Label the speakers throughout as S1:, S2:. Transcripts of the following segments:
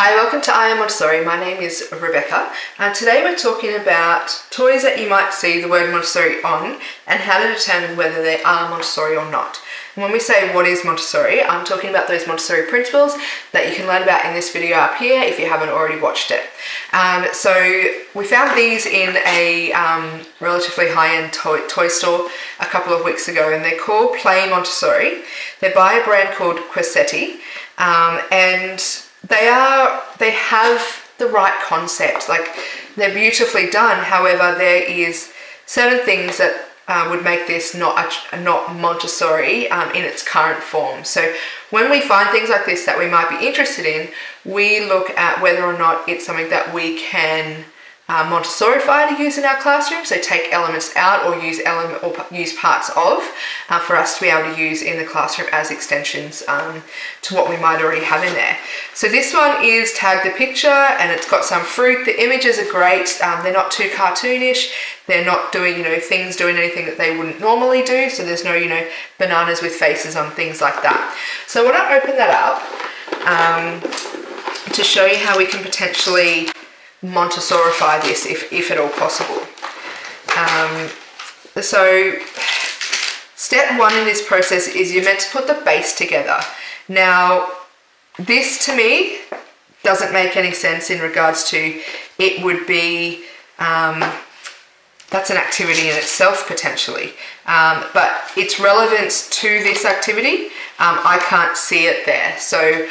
S1: Hi, welcome to I Am Montessori. My name is Rebecca, and today we're talking about toys that you might see the word Montessori on and how to determine whether they are Montessori or not. And when we say what is Montessori, I'm talking about those Montessori principles that you can learn about in this video up here if you haven't already watched it. So we found these in a relatively high-end toy store a couple of weeks ago, and they're called Play Montessori. They're by a brand called Quassetti, and they have the right concept. Like, they're beautifully done. However, there is certain things that would make this not Montessori in its current form. So when we find things like this that we might be interested in, we look at whether or not it's something that we can Montessorify to use in our classroom, so take elements out or use parts of for us to be able to use in the classroom as extensions to what we might already have in there. So this one is Tag the Picture, and it's got some fruit. The images are great. They're not too cartoonish. They're not doing doing anything that they wouldn't normally do. So there's no bananas with faces on, things like that. So I want to open that up to show you how we can potentially Montessorify this if at all possible. So step one in this process is you're meant to put the base together. Now, this to me doesn't make any sense in regards to it would be that's an activity in itself potentially, but its relevance to this activity, I can't see it there. So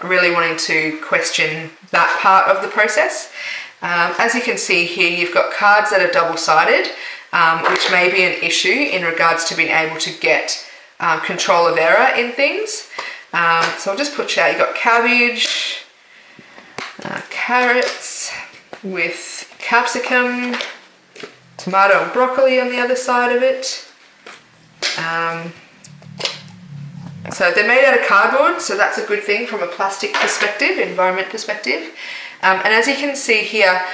S1: really wanting to question that part of the process. As you can see here, you've got cards that are double-sided, which may be an issue in regards to being able to get control of error in things. So I'll just put you out. You've got cabbage, carrots with capsicum, tomato and broccoli on the other side of it. So they're made out of cardboard, so that's a good thing from a plastic perspective, environment perspective. And as you can see here,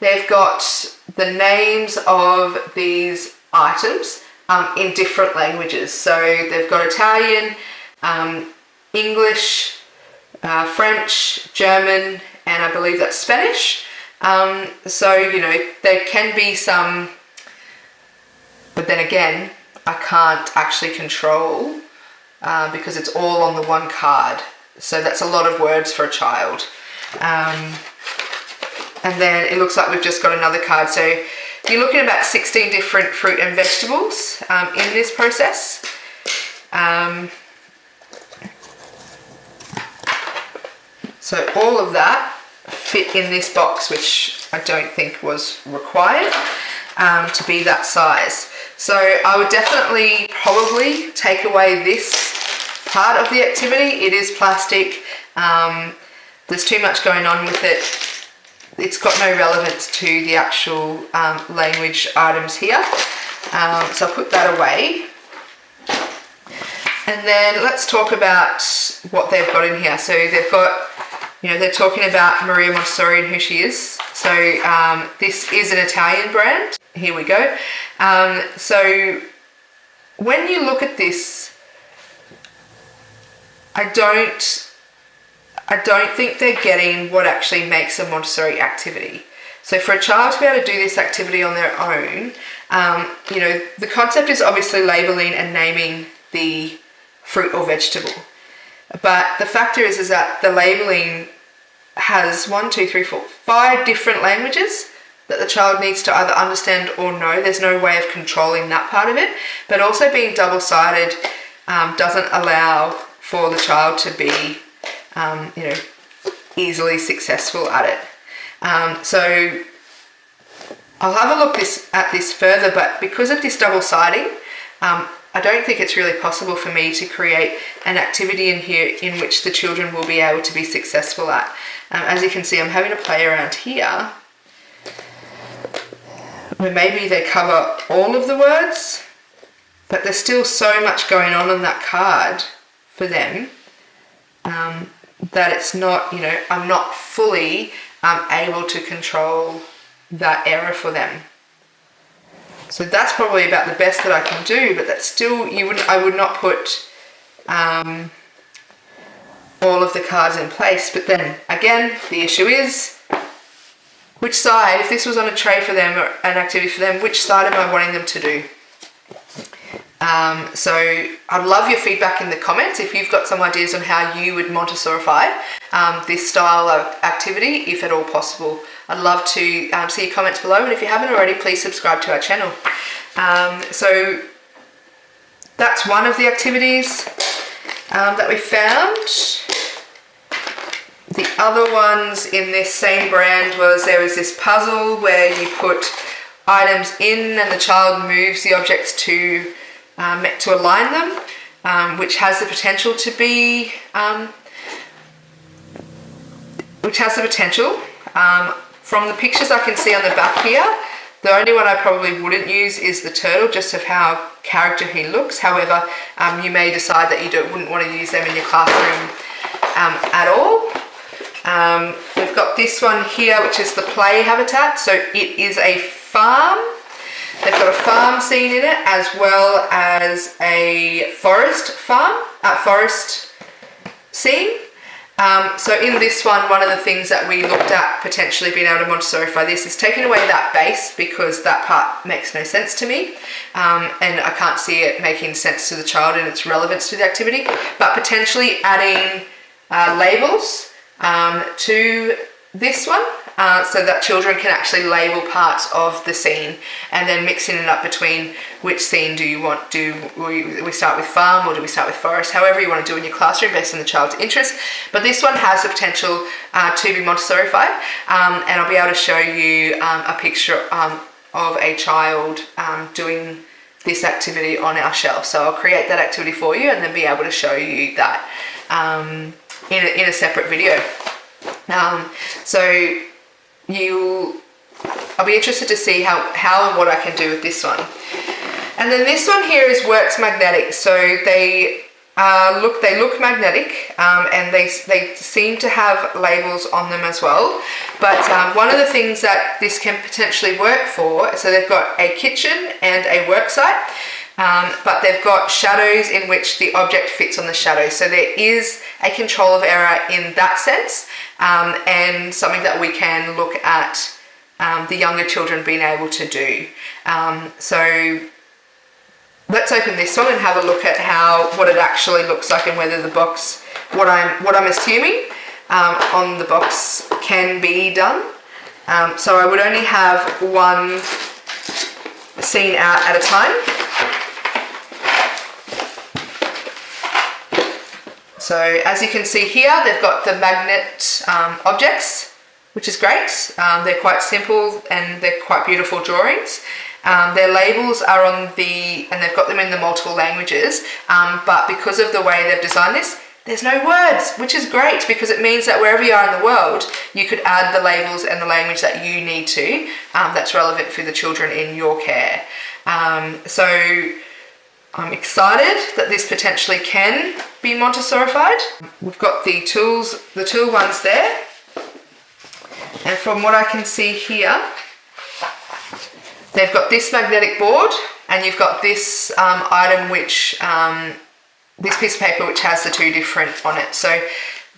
S1: they've got the names of these items in different languages. So they've got Italian, English, French, German, and I believe that's Spanish. So there can be some, but then again, I can't actually control because it's all on the one card. So that's a lot of words for a child. And then it looks like we've just got another card. So you're looking at about 16 different fruit and vegetables in this process. So all of that fit in this box, which I don't think was required to be that size. So I would definitely probably take away this part of the activity. It is plastic. There's too much going on with it. It's got no relevance to the actual language items here. So I'll put that away. And then let's talk about what they've got in here. So they've got, they're talking about Maria Montessori and who she is. So this is an Italian brand. Here we go. So when you look at this, I don't think they're getting what actually makes a Montessori activity. So for a child to be able to do this activity on their own, the concept is obviously labeling and naming the fruit or vegetable. But the factor is that the labeling has 5 different languages that the child needs to either understand or know. There's no way of controlling that part of it. But also being double-sided doesn't allow for the child to be, easily successful at it. So I'll have a look at this further, but because of this double-siding, I don't think it's really possible for me to create an activity in here in which the children will be able to be successful at. As you can see, I'm having to play around here, where maybe they cover all of the words, but there's still so much going on that card for them that it's not, I'm not fully able to control that error for them. So that's probably about the best that I can do, but that's still, I would not put all of the cards in place. But then again, the issue is which side, if this was on a tray for them or an activity for them, which side am I wanting them to do? So I'd love your feedback in the comments if you've got some ideas on how you would Montessorify this style of activity, if at all possible. I'd love to see your comments below, and if you haven't already, please subscribe to our channel. So that's one of the activities that we found. The other ones in this same brand was there was this puzzle where you put items in and the child moves the objects to align them, which has the potential to be, from the pictures I can see on the back here, the only one I probably wouldn't use is the turtle, just of how character he looks. However, you may decide that you wouldn't want to use them in your classroom at all. We've got this one here, which is the play habitat. So it is a farm. They've got a farm scene in it, as well as a forest scene. So in this one of the things that we looked at potentially being able to Montessorify this is taking away that base, because that part makes no sense to me, and I can't see it making sense to the child and its relevance to the activity, but potentially adding labels to this one, so that children can actually label parts of the scene, and then mixing it up between which scene do you want. Do we start with farm, or do we start with forest? However you want to do in your classroom based on the child's interest. But this one has the potential to be Montessorified, and I'll be able to show you a picture of a child doing this activity on our shelf. So I'll create that activity for you and then be able to show you that in a separate video. So I'll be interested to see how and what I can do with this one. And then this one here is Works Magnetic. So they look magnetic, and they seem to have labels on them as well. But one of the things that this can potentially work for, so they've got a kitchen and a work site, but they've got shadows in which the object fits on the shadow. So there is a control of error in that sense, and something that we can look at the younger children being able to do. So let's open this one and have a look at what it actually looks like, and whether the box, what I'm assuming on the box, can be done. So I would only have one scene out at a time. So as you can see here, they've got the magnet objects, which is great. They're quite simple and they're quite beautiful drawings. Their labels are and they've got them in the multiple languages, but because of the way they've designed this, there's no words, which is great, because it means that wherever you are in the world, you could add the labels and the language that you need to, that's relevant for the children in your care. So I'm excited that this potentially can be Montessorified. We've got the tool ones there, and from what I can see here, they've got this magnetic board, and you've got this item, which this piece of paper, which has the two different on it. So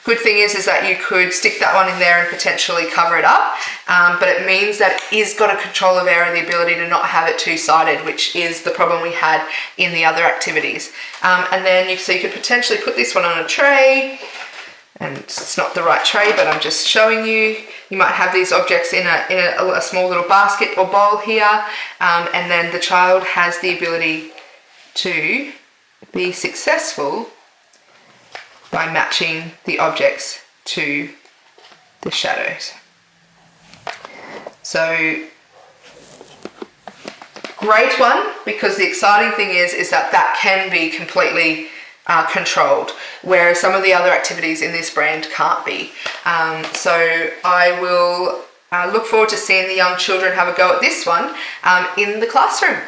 S1: good thing is that you could stick that one in there and potentially cover it up, but it means that it is got a control of error, the ability to not have it two-sided, which is the problem we had in the other activities. And then you could potentially put this one on a tray, and it's not the right tray, but I'm just showing you. You might have these objects in a small little basket or bowl here, and then the child has the ability to be successful by matching the objects to the shadows. So great one, because the exciting thing is that can be completely controlled, whereas some of the other activities in this brand can't be. So I will look forward to seeing the young children have a go at this one in the classroom.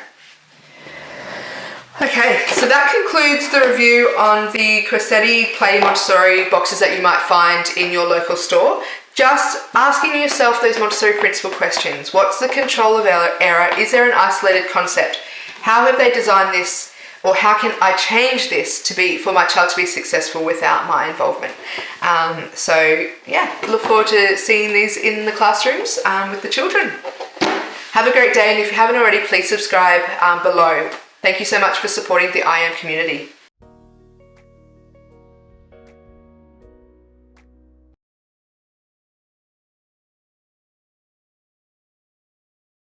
S1: Okay, so that concludes the review on the Cressetti Play Montessori boxes that you might find in your local store. Just asking yourself those Montessori principle questions. What's the control of error? Is there an isolated concept? How have they designed this, or how can I change this for my child to be successful without my involvement. So yeah, look forward to seeing these in the classrooms with the children. Have a great day, and if you haven't already, please subscribe below. Thank you so much for supporting the IM community.